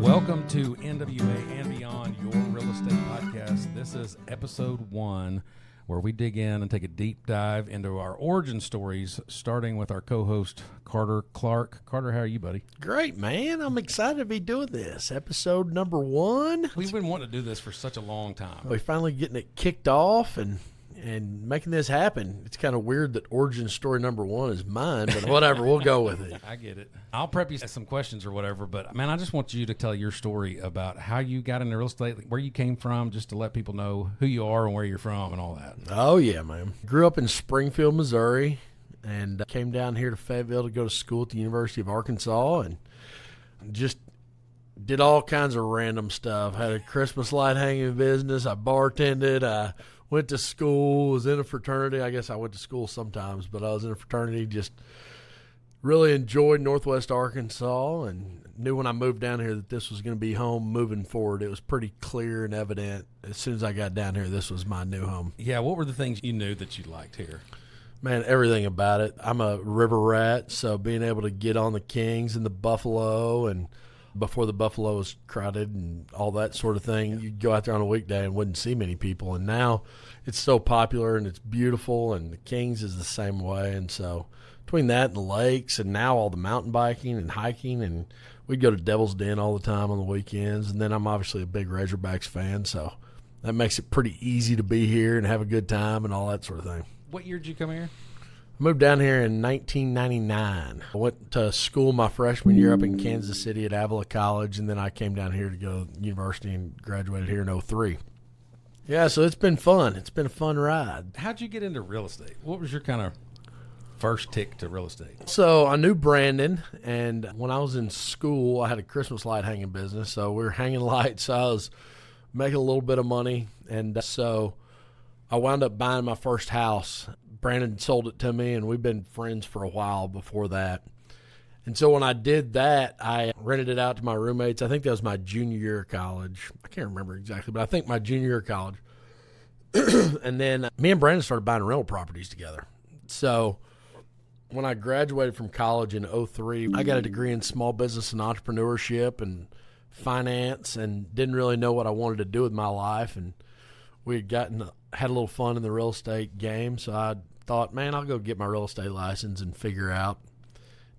Welcome to NWA and Beyond, your real estate podcast. This is episode 1, where we dig in and take a deep dive into our origin stories, starting with our co-host, Carter Clark. Carter, how are you, buddy? Great, man. I'm excited to be doing this. Episode number 1. We've been wanting to do this for such a long time. We're finally getting it kicked off and making this happen. It's kind of weird that origin story number 1 is mine, but whatever, we'll go with it. I get it. I'll prep you some questions or whatever, but man, I just want you to tell your story about how you got into real estate, where you came from, just to let people know who you are and where you're from and all that. Oh, yeah, man. Grew up in Springfield, Missouri, and came down here to Fayetteville to go to school at the University of Arkansas, and just did all kinds of random stuff. Had a Christmas light hanging business. I bartended. I went to school, was in a fraternity. I guess I went to school sometimes, but I was in a fraternity. Just really enjoyed Northwest Arkansas and knew when I moved down here that this was going to be home moving forward. It was pretty clear and evident as soon as I got down here, this was my new home. Yeah, what were the things you knew that you liked here? Man, everything about it. I'm a river rat, so being able to get on the Kings and the Buffalo, and before the Buffalo was crowded and all that sort of thing, you'd go out there on a weekday and wouldn't see many people. And now it's so popular and it's beautiful, and the Kings is the same way. And so between that and the lakes and now all the mountain biking and hiking, and we'd go to Devil's Den all the time on the weekends. And then I'm obviously a big Razorbacks fan, so that makes it pretty easy to be here and have a good time and all that sort of thing. What year did you come here? I moved down here in 1999. I went to school my freshman year up in Kansas City at Avila College, and then I came down here to go to university and graduated here in 2003. Yeah, so it's been fun. It's been a fun ride. How'd you get into real estate? What was your kind of first tick to real estate? So I knew Brandon, and when I was in school, I had a Christmas light hanging business. So we were hanging lights. So I was making a little bit of money, and so I wound up buying my first house. Brandon sold it to me, and we've been friends for a while before that. And so when I did that, I rented it out to my roommates. I think that was my junior year of college. I can't remember exactly, but I think my junior year of college. And then me and Brandon started buying rental properties together. So when I graduated from college in 2003, I got a degree in small business and entrepreneurship and finance, and didn't really know what I wanted to do with my life. And we had a little fun in the real estate game, so I thought, man, I'll go get my real estate license and figure out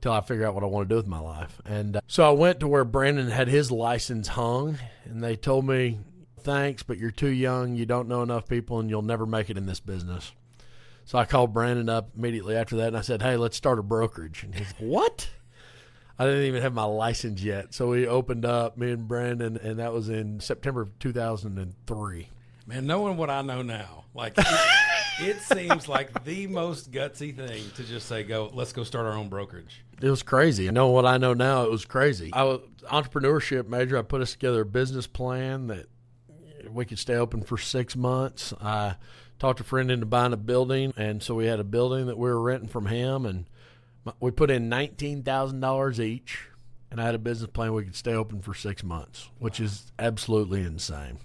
what I want to do with my life. And so I went to where Brandon had his license hung, and they told me, thanks, but you're too young, you don't know enough people, and you'll never make it in this business. So I called Brandon up immediately after that, and I said, hey, let's start a brokerage. And he's, what? I didn't even have my license yet. So we opened up, me and Brandon, and that was in September of 2003. Man, knowing what I know now, like it seems like the most gutsy thing to just say, let's go start our own brokerage. It was crazy. Knowing what I know now, it was crazy. I was entrepreneurship major. I put us together a business plan that we could stay open for 6 months. I talked a friend into buying a building, and so we had a building that we were renting from him, and we put in $19,000 each, and I had a business plan we could stay open for 6 months, which is absolutely insane.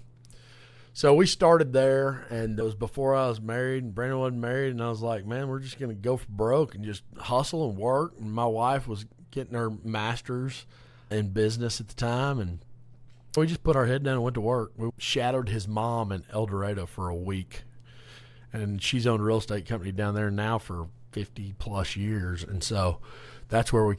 So we started there, and it was before I was married, and Brandon wasn't married, and I was like, man, we're just going to go for broke and just hustle and work. And my wife was getting her master's in business at the time, and we just put our head down and went to work. We shadowed his mom in El Dorado for a week, and she's owned a real estate company down there now for 50-plus years. And so that's where we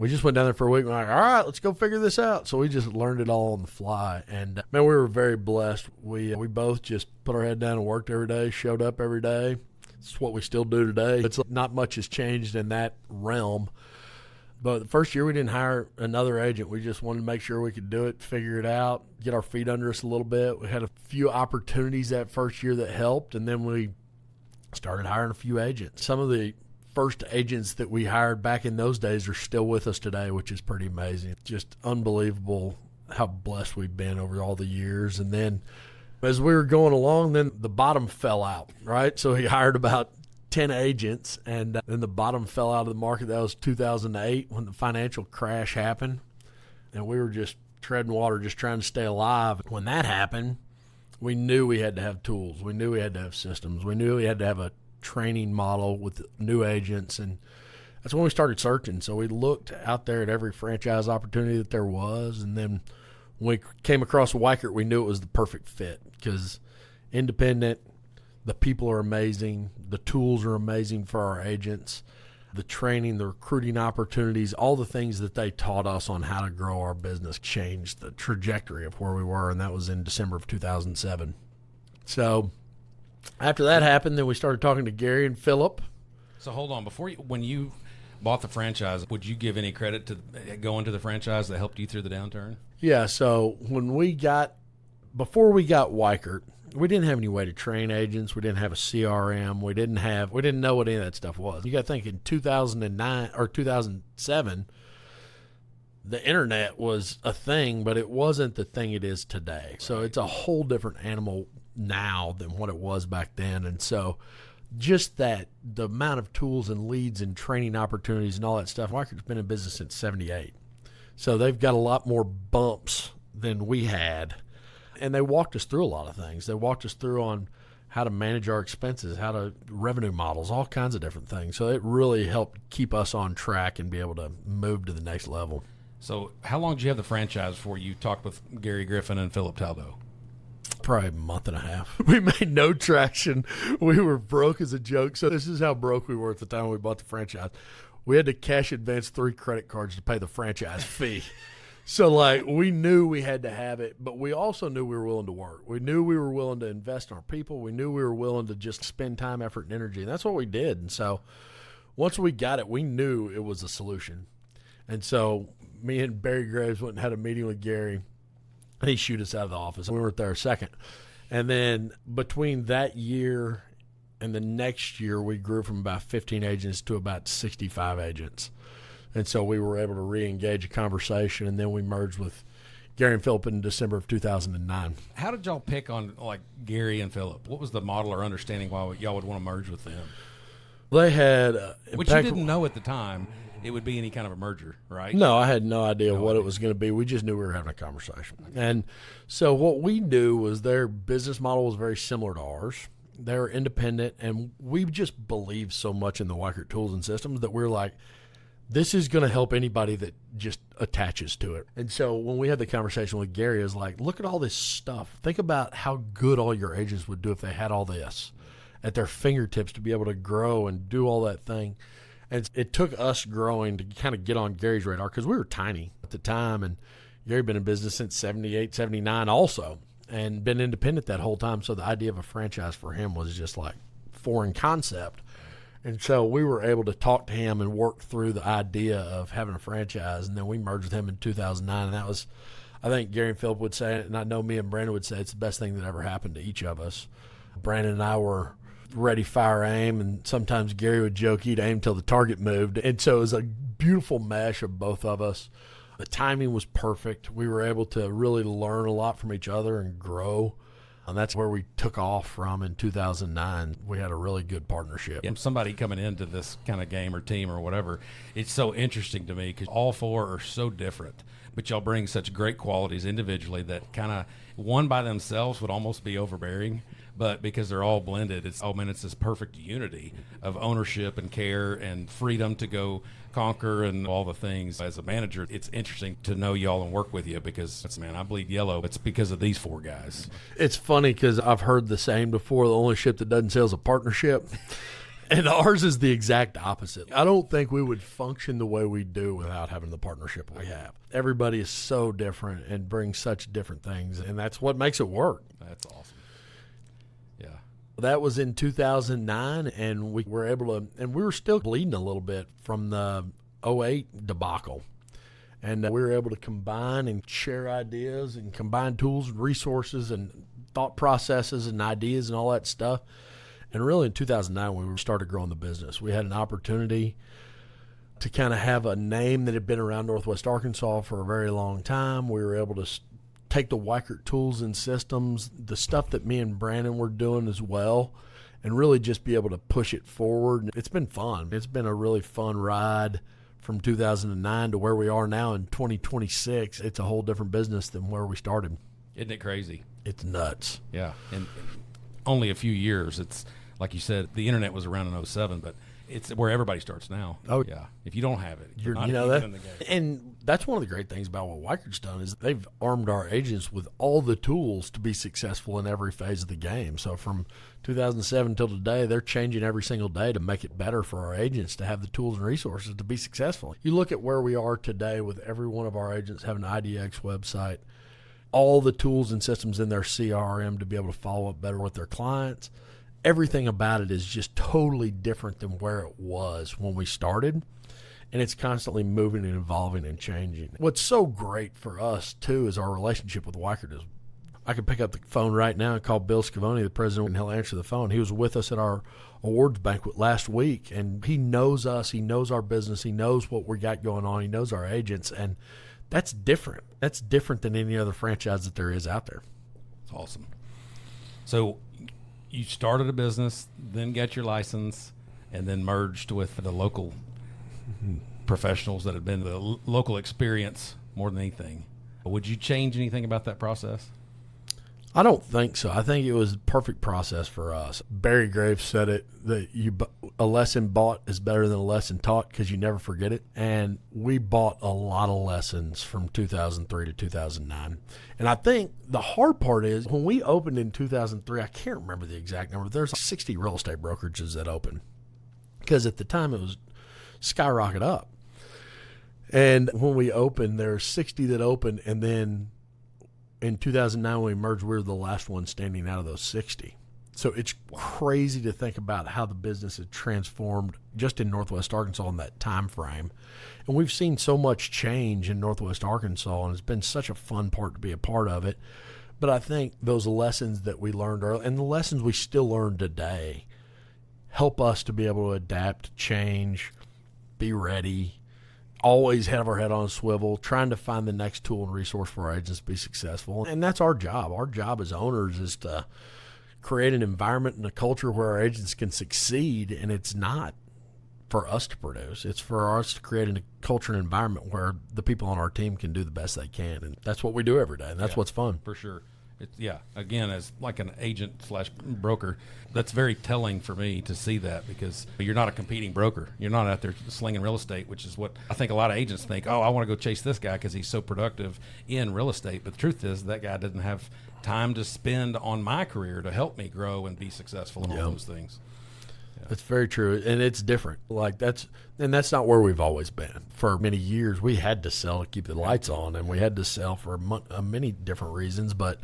just went down there for a week and we're like, all right, let's go figure this out. So we just learned it all on the fly. And, man, we were very blessed. We both just put our head down and worked every day, showed up every day. It's what we still do today. It's not much has changed in that realm. But the first year we didn't hire another agent. We just wanted to make sure we could do it, figure it out, get our feet under us a little bit. We had a few opportunities that first year that helped, and then we started hiring a few agents. Some of the first agents that we hired back in those days are still with us today, which is pretty amazing. Just unbelievable how blessed we've been over all the years. And then as we were going along, then the bottom fell out, right? So he hired about 10 agents, and then the bottom fell out of the market. That was 2008 when the financial crash happened, and we were just treading water, just trying to stay alive. When that happened, we knew we had to have tools. We knew we had to have systems. We knew we had to have a training model with new agents, and that's when we started searching. So we looked out there at every franchise opportunity that there was, and then When we came across Weichert, we knew it was the perfect fit because independent, the people are amazing, the tools are amazing for our agents, the training, the recruiting opportunities, all the things that they taught us on how to grow our business changed the trajectory of where we were, and that was in December of 2007. So after that happened, then we started talking to Gary and Philip. So hold on, when you bought the franchise, would you give any credit to going to the franchise that helped you through the downturn? Yeah, so before we got Weichert, we didn't have any way to train agents. We didn't have a CRM. We didn't know what any of that stuff was. You got to think in 2009 or 2007, the internet was a thing, but it wasn't the thing it is today. So it's a whole different animal now than what it was back then. And so just the amount of tools and leads and training opportunities and all that stuff, Weichert's been in business since 78. So they've got a lot more bumps than we had. And they walked us through a lot of things. They walked us through on how to manage our expenses, how to revenue models, all kinds of different things. So it really helped keep us on track and be able to move to the next level. So how long did you have the franchise before you talked with Gary Griffin and Philip Taldo? Probably a month and a half. We made no traction. We were broke as a joke. So this is how broke we were at the time we bought the franchise. We had to cash advance 3 credit cards to pay the franchise fee. So, we knew we had to have it, but we also knew we were willing to work. We knew we were willing to invest in our people. We knew we were willing to just spend time, effort, and energy, and that's what we did. And so once we got it, we knew it was a solution. And so me and Barry Graves went and had a meeting with Gary. He shooed us out of the office. We weren't there a second. And then between that year and the next year, we grew from about 15 agents to about 65 agents. And so we were able to re-engage a conversation, and then we merged with Gary and Philip in December of 2009. How did y'all pick on Gary and Philip? What was the model or understanding why y'all would want to merge with them? They had which you didn't know at the time it would be any kind of a merger, right? No, I had no idea what it was going to be. We just knew we were having a conversation. And so what we knew was their business model was very similar to ours. They were independent, and we just believed so much in the Weichert tools and systems that we're like, this is going to help anybody that just attaches to it. And so when we had the conversation with Gary, it was like, look at all this stuff. Think about how good all your agents would do if they had all this at their fingertips to be able to grow and do all that thing. And it took us growing to kind of get on Gary's radar because we were tiny at the time. And Gary had been in business since 78, 79 also, and been independent that whole time. So the idea of a franchise for him was just like foreign concept. And so we were able to talk to him and work through the idea of having a franchise. And then we merged with him in 2009. And that was, I think Gary and Philip would say it, and I know me and Brandon would say it's the best thing that ever happened to each of us. Brandon and I were ready, fire, aim. And sometimes Gary would joke he'd aim till the target moved. And so it was a beautiful mesh of both of us. The timing was perfect. We were able to really learn a lot from each other and grow. And that's where we took off from in 2009. We had a really good partnership. And somebody coming into this kind of game or team or whatever, it's so interesting to me because all four are so different. But y'all bring such great qualities individually that kind of one by themselves would almost be overbearing. But because they're all blended, it's this perfect unity of ownership and care and freedom to go conquer and all the things. As a manager, it's interesting to know y'all and work with you because, I bleed yellow. It's because of these four guys. It's funny because I've heard the saying before, the only ship that doesn't sail is a partnership. And ours is the exact opposite. I don't think we would function the way we do without having the partnership we have. Everybody is so different and brings such different things, and that's what makes it work. That's awesome. Yeah. That was in 2009, and we were able to, and we were still bleeding a little bit from the 08 debacle. And we were able to combine and share ideas and combine tools and resources and thought processes and ideas and all that stuff. And really in 2009, when we started growing the business, we had an opportunity to kind of have a name that had been around Northwest Arkansas for a very long time. We were able to take the Weichert tools and systems, the stuff that me and Brandon were doing as well, and really just be able to push it forward. It's been fun. It's been a really fun ride from 2009 to where we are now in 2026. It's a whole different business than where we started. Isn't it crazy? It's nuts. Yeah. And only a few years. It's like you said, the internet was around in 07, but it's where everybody starts now. Oh, yeah. If you don't have it, you're not you know even that, in the game. and that's one of the great things about what Weichert's done is they've armed our agents with all the tools to be successful in every phase of the game. So from 2007 till today, they're changing every single day to make it better for our agents to have the tools and resources to be successful. You look at where we are today with every one of our agents having an IDX website, all the tools and systems in their CRM to be able to follow up better with their clients. Everything about it is just totally different than where it was when we started, and it's constantly moving and evolving and changing. What's so great for us, too, is our relationship with Weichert. Is I could pick up the phone right now and call Bill Scavone, the president, and he'll answer the phone. He was with us at our awards banquet last week, and he knows us. He knows our business. He knows what we got going on. He knows our agents, and that's different. That's different than any other franchise that there is out there. It's awesome. So you started a business, then got your license, and then merged with the local professionals that had been the local experience more than anything. Would you change anything about that process? I don't think so. I think it was a perfect process for us. Barry Graves said it, that a lesson bought is better than a lesson taught because you never forget it. And we bought a lot of lessons from 2003 to 2009. And I think the hard part is when we opened in 2003, I can't remember the exact number. There's 60 real estate brokerages that opened because at the time it was skyrocket up. And when we opened, there were 60 that opened, and then in 2009, when we merged, we were the last one standing out of those 60. So it's crazy to think about how the business has transformed just in Northwest Arkansas in that time frame. And we've seen so much change in Northwest Arkansas, and it's been such a fun part to be a part of it. But I think those lessons that we learned early, and the lessons we still learn today, help us to be able to adapt, change, be ready, always have our head on a swivel, trying to find the next tool and resource for our agents to be successful. And that's our job. Our job as owners is to create an environment and a culture where our agents can succeed, and it's not for us to produce. It's for us to create a culture and environment where the people on our team can do the best they can. And that's what we do every day, and that's what's fun. For sure. Again, as like an agent / broker, that's very telling for me to see that, because you're not a competing broker. You're not out there slinging real estate, which is what I think a lot of agents think. Oh, I want to go chase this guy because he's so productive in real estate. But the truth is that guy doesn't have time to spend on my career to help me grow and be successful in all those things. Yeah. That's very true, and it's different. That's not where we've always been. For many years, we had to sell to keep the lights on, and we had to sell for many different reasons. But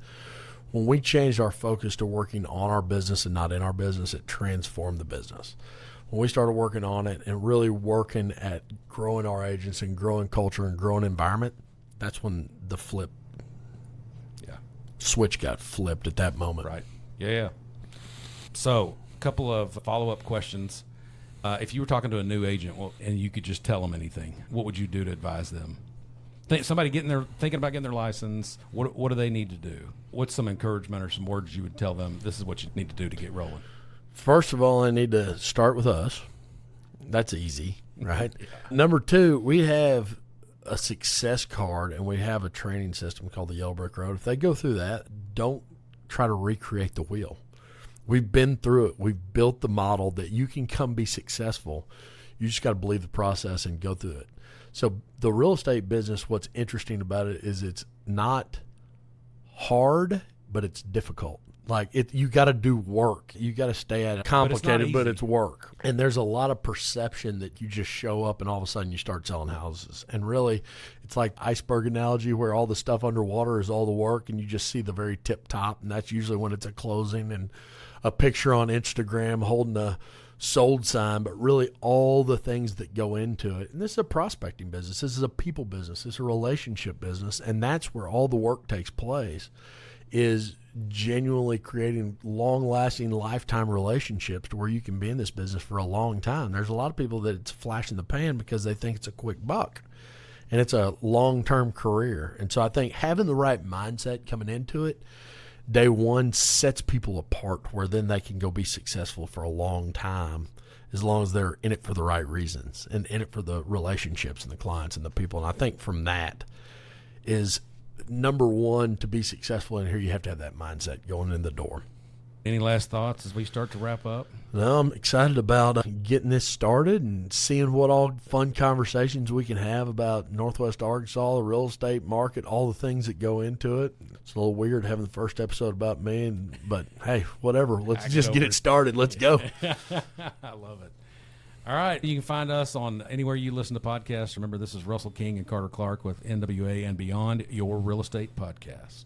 when we changed our focus to working on our business and not in our business, it transformed the business. When we started working on it and really working at growing our agents and growing culture and growing environment, that's when the switch got flipped at that moment. Right. Yeah. So, a couple of follow-up questions. If you were talking to a new agent and you could just tell them anything, what would you do to advise them? Somebody thinking about getting their license, what do they need to do? What's some encouragement or some words you would tell them, this is what you need to do to get rolling? First of all, they need to start with us. That's easy, right? Yeah. Number two, we have a success card, and we have a training system called the Yellow Brick Road. If they go through that, don't try to recreate the wheel. We've been through it. We've built the model that you can come be successful. You just got to believe the process and go through it. So the real estate business, what's interesting about it is it's not hard, but it's difficult. You got to do work. You got to stay at it. Complicated, but it's work. And there's a lot of perception that you just show up and all of a sudden you start selling houses. And really, it's like iceberg analogy where all the stuff underwater is all the work, and you just see the very tip top. And that's usually when it's a closing and a picture on Instagram holding a sold sign, but really all the things that go into it. And this is a prospecting business. This is a people business. This is a relationship business. And that's where all the work takes place, is genuinely creating long-lasting lifetime relationships to where you can be in this business for a long time. There's a lot of people that it's a flash in the pan because they think it's a quick buck, and it's a long-term career. And so I think having the right mindset coming into it day one sets people apart, where then they can go be successful for a long time, as long as they're in it for the right reasons and in it for the relationships and the clients and the people. And I think from that is number one, to be successful in here, you have to have that mindset going in the door. Any last thoughts as we start to wrap up? No, I'm excited about getting this started and seeing what all fun conversations we can have about Northwest Arkansas, the real estate market, all the things that go into it. It's a little weird having the first episode about me, but hey, whatever. Let's just get it started. Let's go. I love it. All right. You can find us on anywhere you listen to podcasts. Remember, this is Russell King and Carter Clark with NWA and Beyond, your real estate podcast.